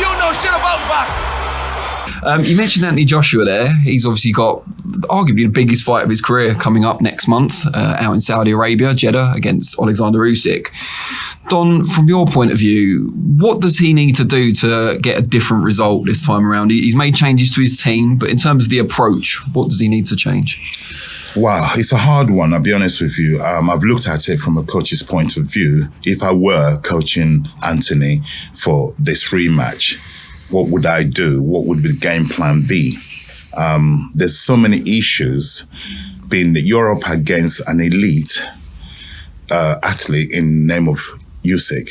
You know shit about boxing. You mentioned Anthony Joshua there. He's obviously got arguably the biggest fight of his career coming up next month out in Saudi Arabia, Jeddah, against Oleksandr Usyk. Don, from your point of view, what does he need to do to get a different result this time around? He's made changes to his team, but in terms of the approach, what does he need to change? Wow, it's a hard one, I'll be honest with you. I've looked at it from a coach's point of view. If I were coaching Anthony for this rematch, what would I do? What would the game plan be? There's so many issues being Europe against an elite athlete in the name of Usyk,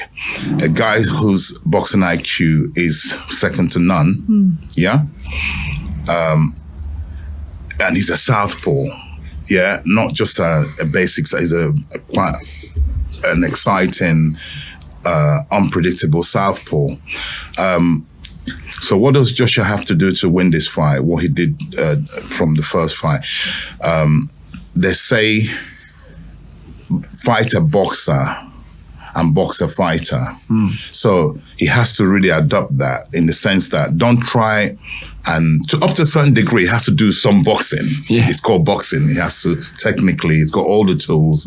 a guy whose boxing IQ is second to none, yeah? And he's a southpaw, yeah? Not just a basic, he's quite an exciting, unpredictable southpaw. So what does Joshua have to do to win this fight? What he did from the first fight. They say fighter boxer and boxer fighter. So he has to really adopt that in the sense that don't try and up to a certain degree, he has to do some boxing. Yeah. It's called boxing. He has to technically, he's got all the tools,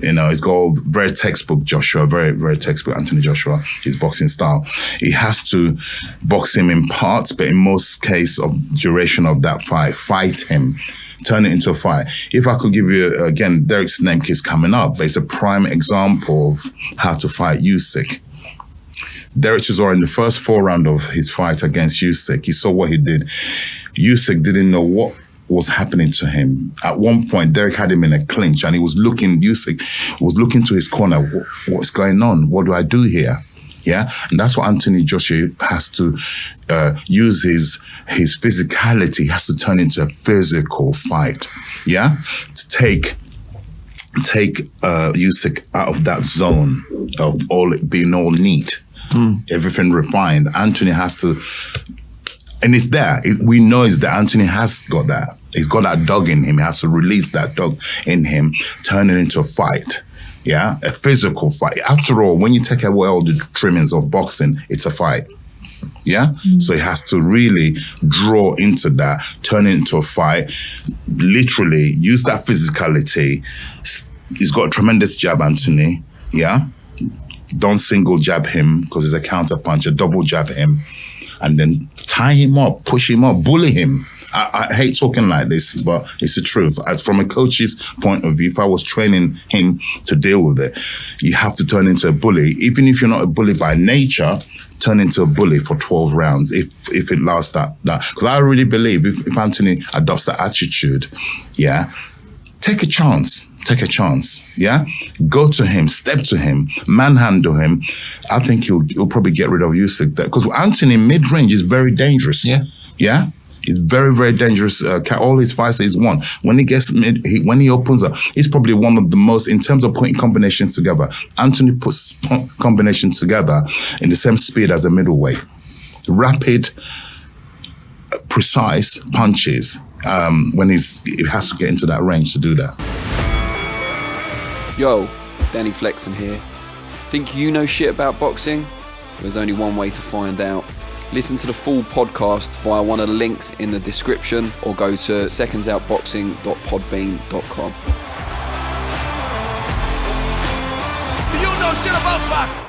you know, he's got all very textbook Joshua, very, very textbook Anthony Joshua, his boxing style. He has to box him in parts, but in most case of duration of that fight him. Turn it into a fight. If I could give you, again, Derek's name keeps coming up, but it's a prime example of how to fight Usyk. Derek Chisora, in the first 4 rounds of his fight against Usyk, he saw what he did. Usyk didn't know what was happening to him. At one point, Derek had him in a clinch and Usyk was looking to his corner. What's going on? What do I do here? Yeah, and that's what Anthony Joshua has to use his physicality. He has to turn into a physical fight. Yeah, to take Usyk out of that zone of all being all neat, everything refined. Anthony has to, and it's there. We know it's there. Anthony has got that. He's got that dog in him. He has to release that dog in him, turn it into a fight. Yeah, a physical fight. After all, when you take away all the trimmings of boxing, it's a fight. Yeah? So he has to really draw into that, turn it into a fight, literally use that physicality. He's got a tremendous jab, Anthony. Yeah? Don't single jab him because he's a counter puncher, double jab him, and then tie him up, push him up, bully him. I hate talking like this, but it's the truth. As from a coach's point of view, if I was training him to deal with it, you have to turn into a bully. Even if you're not a bully by nature, turn into a bully for 12 rounds if it lasts that. Because I really believe if Anthony adopts that attitude, yeah, take a chance. Take a chance, yeah? Go to him, step to him, manhandle him. I think he'll probably get rid of Usyk there. Because Anthony mid-range is very dangerous. Yeah? He's very, very dangerous. All his fights he's won. When he gets when he opens up, he's probably one of the most, in terms of putting combinations together. Anthony puts combinations together in the same speed as a middleweight. Rapid, precise punches when he has to get into that range to do that. Yo, Danny Flexen here. Think you know shit about boxing? There's only one way to find out. Listen to the full podcast via one of the links in the description or go to secondsoutboxing.podbean.com. You know shit about boxing.